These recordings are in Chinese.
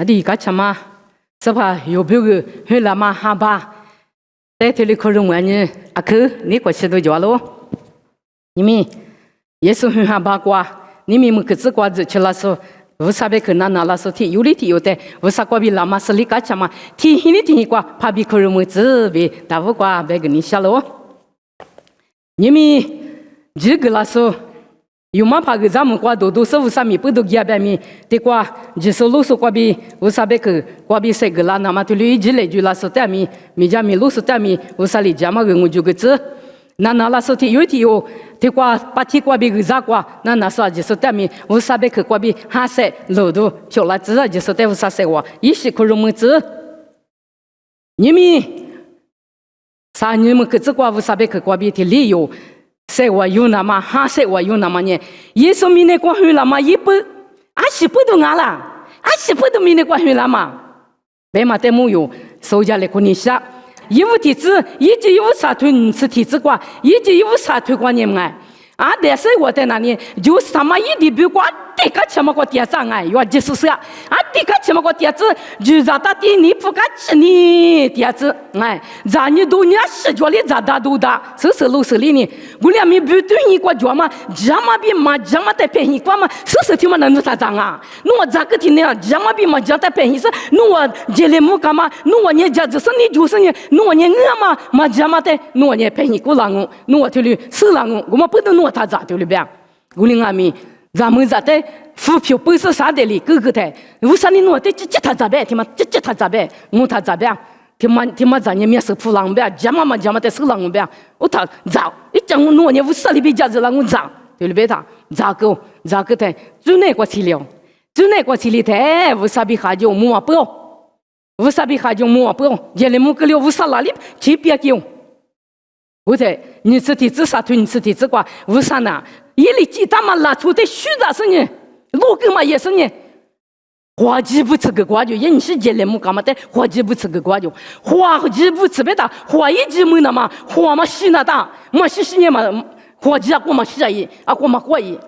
아디 가차마 서파 요벽 회라마 하바 때틀리 코롱와니 아크 니과시도 좋아로 이미 예수 하바과 님이 그즈과즈 칠라서 우사베 그나나라서 티 유리티 요때 우사과비 라마슬리 가차마 티 히니 티과 파비 코롱무즈비 다부과 베그니샬로 님이 지글라서 Yuma pagazam kwa dodo sa usami pudo giabami te kwa jisolo so kwa bi usabe ke kwa bi segla na matuli jile jula sotami mijami lu sotami usali jama ngu jugetse na na la soti yoti yo te kwa pati kwa bi giza kwa na na sa jisotami usabe ke kwa bi hase lodo chola zza jisote usase wa ishi kurumutsu nimi sa nimi ke kwa usabe ke kwa bi te liyo se wa yuna ma ha se wa yuna ma ne yesu mine kwa hula ma yipu ashi pudu ngala ashi pudu mine kwa hula ma be ma te mu yo soja le kunisha yiwu ti zi yi ji yiwu sa tu ni ci ti zi kwa yi ji yiwu sa tu kwa ne ngai a de se wo te na ni ju sama yi di bu kwa te ka chama kwa tia sa ngai yo jesu sa a te ka chama kwa tia zi ju za ta ti ni pu ka chi ni tia zi ngai za ni du ni shi jo li za da du da se lu se li ni gu lia mi bu tu ni kwa jo ma jama bi ma jama te pe ni kwa ma se ti ma na nu ta za nga nu wa za ka ti ne jama bi ma ja ta pe ni se nu wa je le mu ka ma nu wa ni ja zi se ni ju se ni nu wa ni nga ma jama te nu wa ni pe ni ku la ngu nu wa tu lu se la ngu gu ma pu de nu ta za tu lu bia gu li nga mi咱们在的扶票不是啥的哩，哥哥的，为啥你弄的这他咋办？他妈这他咋办？我他咋办？他妈咱也没是普朗办，家妈的是朗办，我他咋？一讲我弄呢，我啥里边家子了我咋？对不对他？咋个的？就那个气了，就那个气里的，为啥比哈就摸不？为啥比哈就摸不？原来我个了为啥哪里去别叫？我的，你是的自杀推，你是的自挂，为啥呢？一里鸡蛋嘛拉出的虚的是呢，罗根嘛也是呢。花鸡不吃个瓜就，人是结了木干嘛的？花鸡不吃个瓜就，花鸡不吃别的，花一鸡没那嘛，花嘛稀那大，嘛稀呢嘛，花鸡啊过嘛稀一，啊过嘛花一，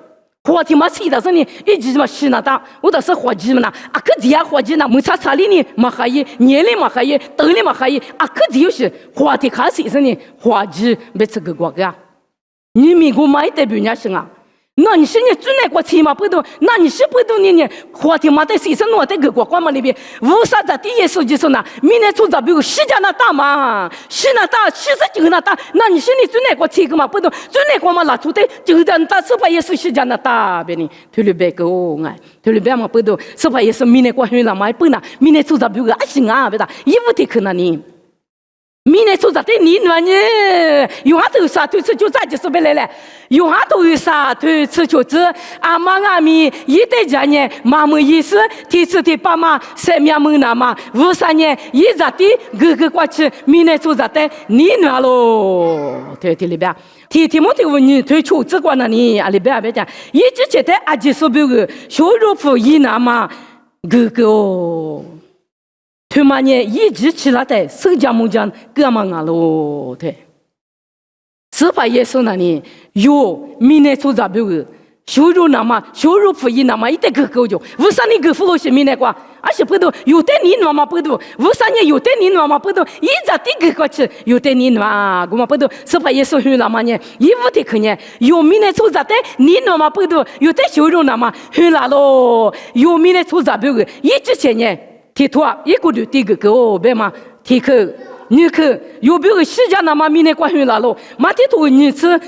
花天嘛稀的是呢，一鸡嘛稀那大，我倒是花鸡嘛呐，啊个鸡啊花鸡呐，没查里呢嘛还一，年里嘛还一，豆里嘛还一，啊个鸡就是花天开始是呢，花鸡别吃个瓜个。你米国买的比人家行啊？那你是你最那个起码不懂，那你是不懂你花天嘛的谁是弄的个国关嘛里边？为啥在第一手就说呢？明年出咋比如西家那大嘛，西那大，79那大，那你是你最那个起个嘛不懂，最那个嘛拿出的就在大是把也是西家那大别呢？推了别个哎，推了别嘛不懂，是把也是明年过去了嘛不呢？明年出咋比如啊行啊别的，衣服的可能你。明年出在的你呢？有哈头啥推吃就在就是别来了，有哈头有啥推吃就吃。阿妈阿咪一代家呢，妈妈意思提吃的爸妈三面门那嘛，为啥呢？一在的哥哥过去，明年出在的你呢喽？对里边，提莫提问你推出这关那你阿里边别讲，一直觉得阿姐说别个小肉脯一那嘛哥哥哦。他妈呢，一直起来的，手家木匠干嘛啊喽？对，是把耶稣那里有明年出咋别个，收入那么收入不一那么一点个够就，为啥你个付了些明年瓜？而且不多，有的你那么不多，为啥你有的你那么不多？一直的个过去，有的你那我们不多，是把耶稣去那么呢？一无的可呢，有明年出咋的？你那么不多，有的收入那么去哪喽？有明年出咋别个，一直前呢？提托一个就第个个别嘛，提克你克有别个西家那么明年关于了喽，马提托你吃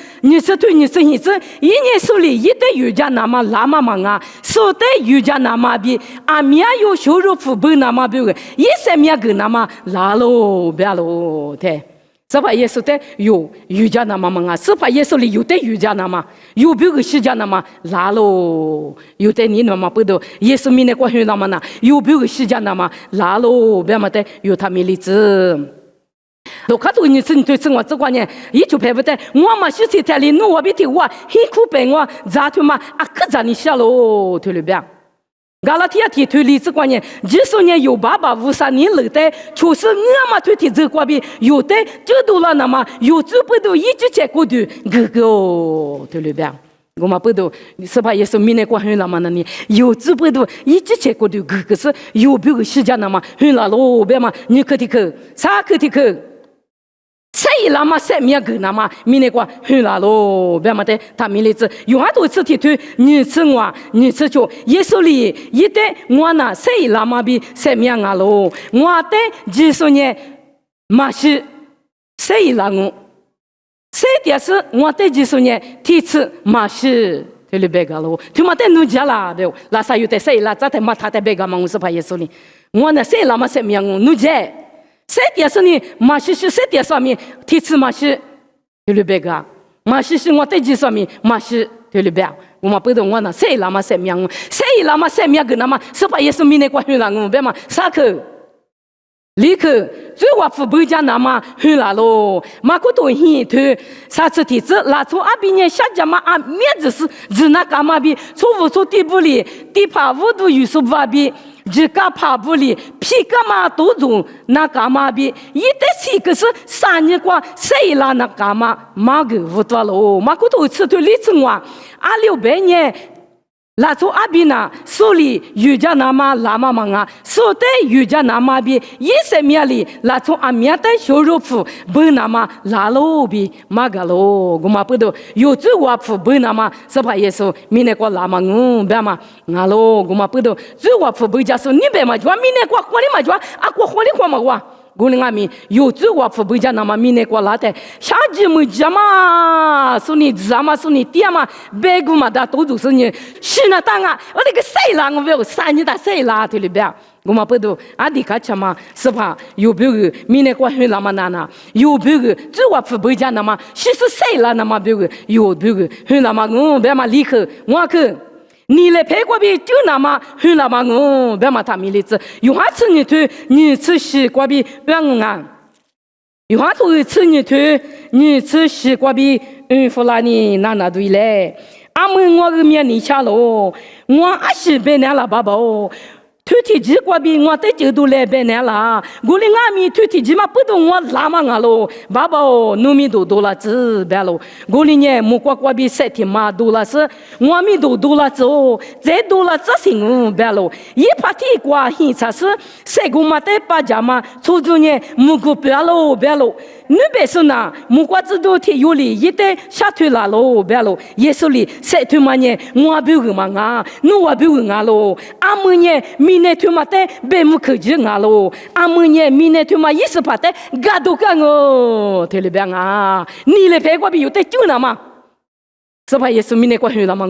对你吃一年手里一代有家那么拉嘛嘛啊，手代有家那么比阿米亚有收入福本那么别个，一三米个那么拉喽别喽对。是把耶稣的有家那么嘛，是把耶稣里有的有家那么，有别个西家那么拉喽，有的你那么不多，耶稣明年过去那么呢，有别个西家那么拉喽，别么的有他们例子。都看到你是对生活这关呢，一就排不得，我嘛是在这里弄我别听我，辛苦白我咋他妈啊可咋你下喽，对了别。嘎拉提亚提推理这关呢，几十年有爸爸无啥年了的，就是我嘛推提这关边有的这多了那么有这不都一直在过的，哥哥对了别。我们不都是把耶稣明年过很了嘛？那你有知不都一直结果的可是有别个时间了嘛？很了喽，别嘛，你可的可啥可的可，谁了嘛？谁面个那嘛？明年过很了喽，别嘛的他明年子有很多次提推你吃我，你吃就耶稣里一代我那谁了嘛？比谁面啊喽？我的几十年嘛是谁了我？谁的是我的几十年提次马是对了别个喽，他妈的奴家啦，别拉萨有的谁啦，咋的马他的别个嘛，我是怕耶稣哩，我那谁啦嘛谁命我奴家，谁的是你马是谁的上面提次马是对了别个，马是我的几十年马是对了别，我嘛不懂我那谁啦嘛谁命我，谁啦嘛谁命个那嘛是怕耶稣明年过去了我别嘛啥可。立刻，最我父不讲那么很啦喽，马古多hin头，啥子体质？拉出阿比年下家嘛啊，面子是那干嘛比？错误错地不里，地怕无度有数瓦比，只干怕不里，皮干嘛都做那干嘛比？一得是个是3年过，谁啦那干嘛？马个无多喽，马古多吃对里子我，阿600年。拉出阿比那手里瑜伽那么拉嘛嘛啊，手的瑜伽那么比一些面里拉出阿面的小肉脯不那么拉喽比嘛个喽，我嘛不都有这我脯不那么是怕耶稣明年过拉嘛别嘛啊喽，我嘛不都这我脯不加说你别嘛就明年过火里嘛就啊过火里过嘛过。古灵阿米有这我父不讲那么明年过来的，下季没讲嘛，说你咋嘛说你爹嘛，别个嘛的都就是你，是那当啊，我那个谁啦，我不要3年的谁啦，对里边，我嘛不都阿弟卡吃嘛，是吧？有别个明年过很那么难呐，有别个这我父不讲那么，是谁啦那么别个，有别个很那么我别嘛立刻我去。你来陪过比就那么很那么我别嘛他米例子，有哈次你吃西瓜比别我啊，有哈次吃你吃西瓜比弗拉尼那对嘞，阿们我个面你下喽，我阿是别那了爸爸哦。推体机过比我在这都来别年了，我的阿米推体机嘛不懂我拉嘛我喽，爸爸哦，农民都了子别喽，我的呢木瓜过比3天嘛多了是，我米都了子哦，再多了这行别喽，一把地瓜现在是谁个嘛在把家嘛，出租呢木瓜别喽，你别说呐，木瓜子都提有理，一代下推了喽，别喽，耶稣里谁推嘛呢，我别个嘛啊，我别个喽，阿们呢。明年他妈的别木科技啊喽，阿们呢明年他妈也是怕的，嘎都干哦，对了别啊，你来陪过比有得救了吗？是吧？也是明年过去了嘛，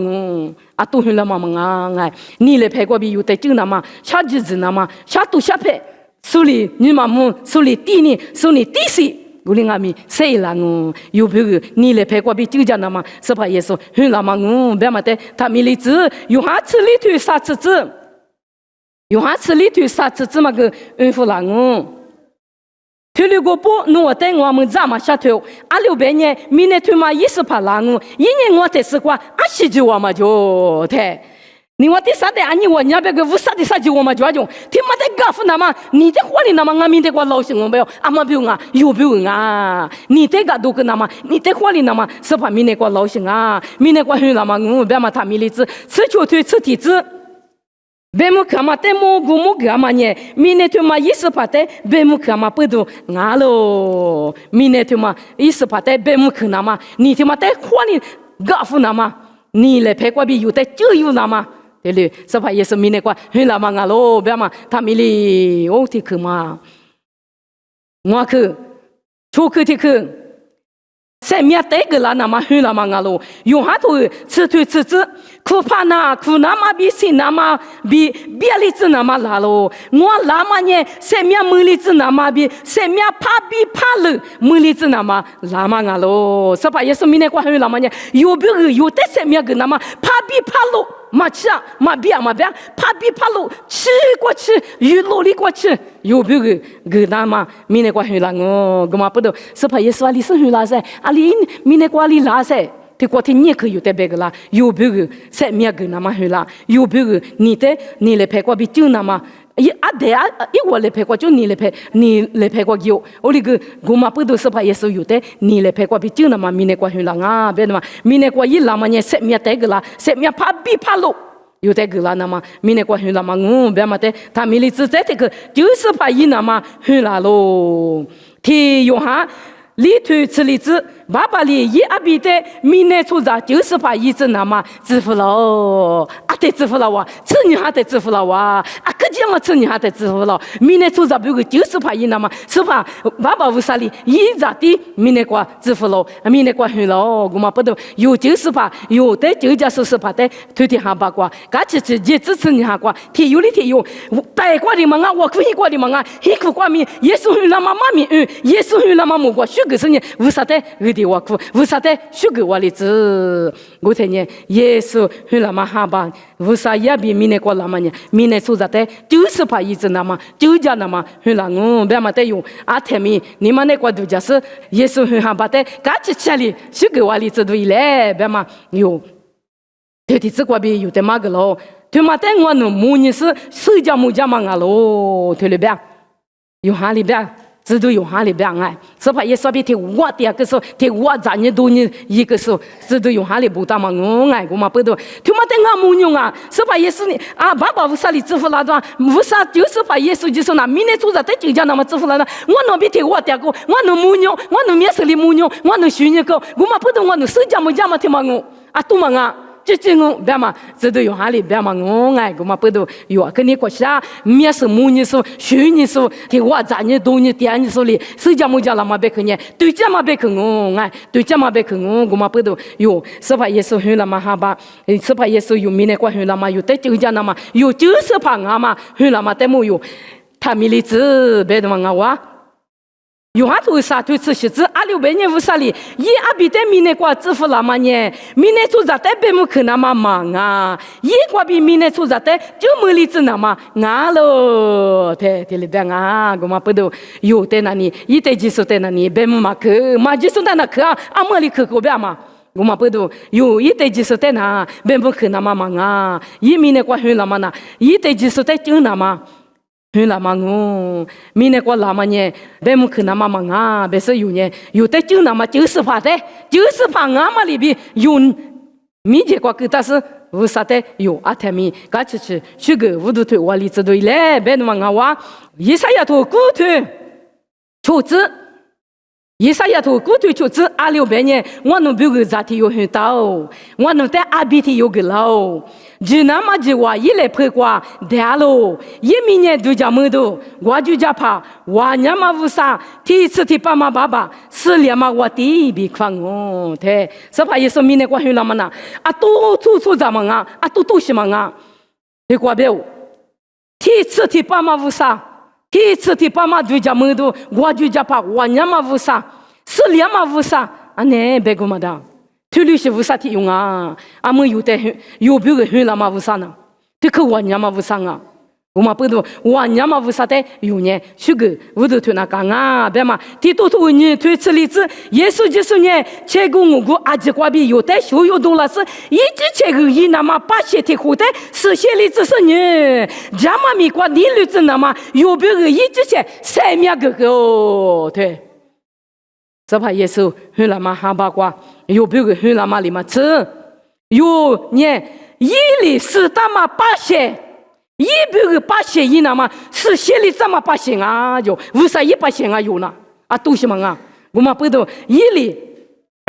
啊都去了嘛啊，你来陪过比有得救了吗？下日子了吗？下都下陪，手里你妈妈手里地呢，手里地水。我的阿米谁啦我有别个你来陪过比就讲了嘛，是吧？也是很了嘛别嘛的，他米里子有哈吃里头啥子子。有哈吃里头啥子这么个弗拉我，推了个波，我带我们咋嘛下头？阿600年，明年推嘛也是怕拉我，一年我得是quoi？阿西就我嘛就对，你我的啥的，你我那边个无啥的啥就我嘛就听嘛的干夫那么，你的话里那么俺明天我老心我没有，阿妈不用啊，有不用啊？你的个都个那么，你的话里那么是怕明天我老心啊，明天我去那么我别嘛他米里子，吃球推吃体子。别木看嘛，但木古木干嘛呢？明年他妈一时怕的，别木看嘛不都俺喽？明年他妈一时怕的，别木看那么，你他妈在花里干夫那么，你来陪过比有的就有那么，对了，是怕也是明年过很那么俺喽，别嘛，他米里我的去嘛，我去，出去的去。在面带个啦，那么很那么俺喽，用哈头吃腿吃子，苦怕那苦那么比谁那么比别里子那么拉喽，我拉嘛呢，在面门里子那么比在面怕比怕了，门里子那么拉嘛俺喽，是吧？也是明年过很那么呢，有别个有的在面个那么怕比怕喽。马吃啊，马比啊，怕比怕路，吃过去，有努力过去，有别个那嘛，明年过去了我嘛不懂，是怕耶稣里生去拉噻，里明年过里拉噻， thì qua thì nhẹ khơi yêu tế bê cái là yêu bê cái sẽ miếng cái nama hơi là yêu bê cái ni lệ phải qua bị chữ nama à để à yêu lệ phải qua chỗ ni lệ phải qua yêu ôi cái guma bữa đó sắp Yesu yêu tế ni lệ phải qua bị chữ nama mine qua hơi là ngã bên mà mine qua yêu làm nhẹ sẽ miếng tế cái là sẽ miếng phá bị phá lục yêu tế cái là nama mine qua hơi là mà ngu bên mà tế tham mi lý tự tế cái chữ sắp yêu nama hơi là lo thì yêu ha lý thuyết此例子，爸爸里一阿比的明年出杂就是把一直那么支付了，啊得支付了哇，子女还得支付了哇，啊个这么子女还得支付了，明年出杂比如就是把一那么是吧？爸爸为啥哩一咋的明年过支付了，明年过去了，我们不懂有就是把有的就叫是把的推的哈八卦，嘎起去一支持你哈卦，提有的提有，白卦的嘛啊，我可以卦的嘛啊，一个卦米耶稣去那么妈咪耶稣去那么木卦。个是呢，为啥的有点挖苦？为啥的许个话例子？我听呢，耶稣去那么哈巴，为啥也比明年过那么呢？明年出咋的？就是怕一直那么，就叫那么去那我别嘛得用啊天米，你们那个度假是耶稣去哈巴的，嘎起起里许个话例子对嘞，别嘛有，对的这个比有点嘛个咯，对嘛的我弄木呢是谁家木家嘛个咯，对了别，有哈里别。制度有哈里边哎，是怕也说别提我的个时候，提我咱年多年一个时候，制度有哈里不大嘛，我哎我嘛不多，他妈的俺没用啊，是怕也是你啊，爸爸为啥你支付那段？为啥就是怕耶稣就说那明年做着在就叫那么支付那段，我能别提我的个，我能没用，我能面试里没用，我能学你个，我嘛不懂，我能谁家没家嘛听嘛我啊都嘛啊。这我别嘛，这都有哈里别嘛，我哎，我嘛不都有，跟你国家面是母你说，学你说，听我咱你多你点你说哩，谁家没家那么别去呢？对家嘛别去我哎，对家嘛别去我嘛不都有，是怕耶稣去了嘛哈吧？是怕耶稣有明年过去了嘛？有在就家那么有就是怕俺嘛去了嘛？但没有，他米粒子别的嘛俺哇。有哈多啥对此些子阿六百年无啥哩，一阿比在明年过支付那么呢？明年做啥在别么可那么忙啊？一过比明年做啥在就没例子那么啊喽？对里边啊，我嘛不都有在那里，一在技术在那里，别么嘛去，嘛技术在那去啊，阿么里去过别嘛？我嘛不都有一在技术在那，别么去那么忙啊？一明年过去那么那，一在技术在就那么。去那么我，明年过那么呢，别么去那么忙啊，别是有呢，有的就那么就是怕的，就是怕俺们里边有米结果给但是为啥的有阿天米，嘎起去许个无度推我里子对嘞，别那么俺话，一啥也都骨头，求子。以啥也都过去就是阿六百年，我能别个咋地有很大，我能在阿比提有个老，就那么就话一来拍过得喽，一明年都叫么都，我就叫怕，我娘嘛无啥，第一次提爸妈爸爸，是连嘛我第一笔款哦，对，是怕也说明年过去了嘛呐，啊都处咱们啊，啊都是嘛啊，对过别，第一次提爸妈无啥。第一次提爸妈对家门都，我就叫怕我娘嘛无啥，是连嘛无啥，啊呢别个嘛的，推律是无啥提用啊，啊们有的有别个很了嘛无啥呢，这可我娘嘛无啥啊，我嘛不懂，我娘嘛无啥的有呢，这个我都推那讲啊，别嘛，第多头你推此例子，耶稣就是呢，这个我阿姐瓜比有的学有多了是，一直这个一那么把些提后的，是些例子是呢，咱嘛米瓜你例子那么有别个一直些三面个个哦，对，这怕耶稣很那么哈巴瓜，有别个很那么里嘛吃，有呢一里是他妈把些。一别个把钱一那么是心里怎么把钱啊？有为啥一把钱啊有呢？啊都是嘛啊！我们不懂一里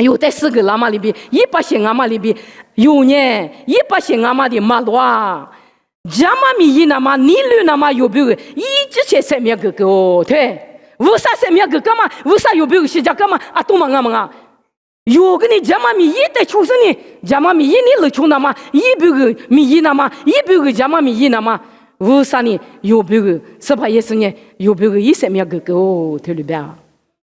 有的四个喇嘛里边一把钱阿妈里边有呢，一把钱阿妈的马路啊，家妈咪一那么你路那么有别个一直些三面哥哥哦，对，为啥三面哥哥嘛？为啥有别个是家哥嘛？啊都嘛啊！有个你家妈咪一代出生呢，家妈咪一你了穷那么一别个咪一那么一别个家妈咪一那么，为啥呢？有别个是怕也是呢？有别个一三面哥哥哦，对了吧？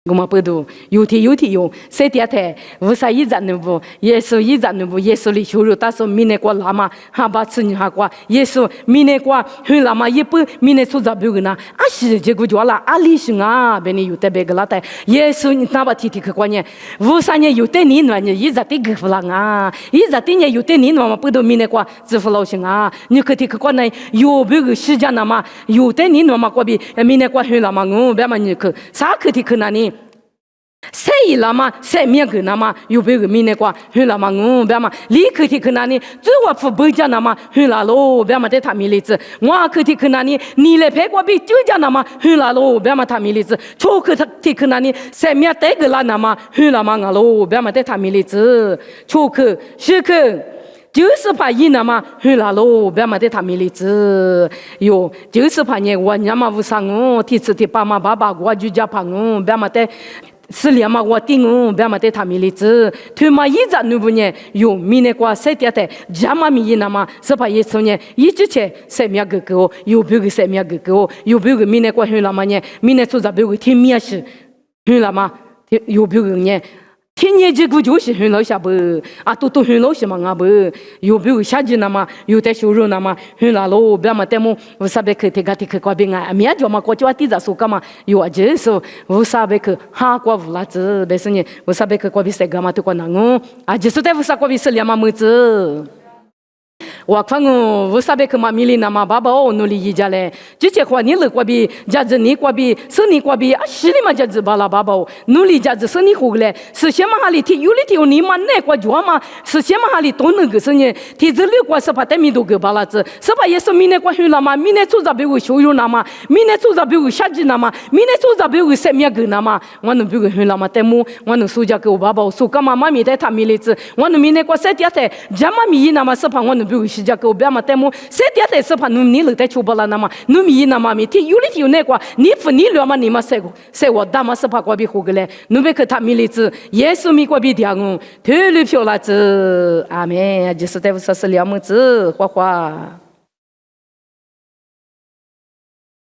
我们不读，有天有，谁点台？为啥一站都不？耶稣一站都不？耶稣的修路，但是明年过拉嘛，哈巴吃你哈过，耶稣明年过去拉嘛，也不明年出咋不个呢？啊是这个叫啦，啊里是啊，别你有得别个拉带，耶稣你哪把提去关键？为啥呢？有得你呢？你一直得给不啦啊？一直得呢有得你呢嘛？不读明年过支付老行啊？你可提去关呢？有别个时间呢嘛？有得你呢嘛？过比明年过去拉嘛，我别嘛你去，啥可提去哪里？谁了嘛？谁面个那嘛？有别个明年过去了嘛？我别嘛，立刻提去那里，最我不不讲那嘛？去了喽，别嘛得他米例子。我可提去那里，你来陪我比就讲那嘛？去了喽，别嘛他米例子。错可提去那里，谁面得个啦那嘛？去了嘛？我喽，别嘛得他米例子。错可是可。就是怕伊那嘛，去了喽，别嘛得他米例子哟，就是怕你我娘嘛无啥我，提次提爸妈爸爸我就叫怕我，别嘛得。是连嘛我顶我，别嘛得他米例子，他嘛一直努不呢？有明年过谁点的？家嘛米那嘛，是怕一次呢？一直去谁面哥哥，有别个谁面哥哥，有别个明年过去了嘛呢？明年做啥别个天面是，去了嘛？有别个呢？天年这个就是很老下不啊，都很老些嘛啊不，有别个夏季那嘛，有的收入那嘛，很老喽，别嘛得么，我啥别去提个提去过边啊，面就嘛过去话地在说干嘛，有啊就是我啥别去哈过无啦子，别是呢，我啥别去过边谁干嘛都过那我啊，就是在我啥过边是两嘛么子。我看我啥别去嘛米里那嘛爸爸哦努力一家嘞，之前话你了过比，家子你过比，生你过比啊，心里嘛家子巴拉爸爸哦，努力家子生你活嘞，是先嘛哈里提有里提有你嘛那过做嘛，是先嘛哈里都能个生呢，提这里过是怕得米都个巴拉子，是怕也是明年过去了嘛，明年做啥别个修有那嘛，明年做啥别个下季那嘛，明年做啥别个生面个那嘛，我能别个去了嘛，得么我能苏家给我爸爸苏干嘛妈咪在他米里子，我能明年过三点台，家妈咪那嘛是怕我能别个。是叫狗别嘛，但么谁点的是怕你了在出不了那么，你米那么米，天有里有那个，你不你了嘛，你嘛谁我大嘛是怕过比活个嘞，你别去他米里子，耶稣米过比掉我，头里漂了子，阿门，就是在乎说是两么子，花花。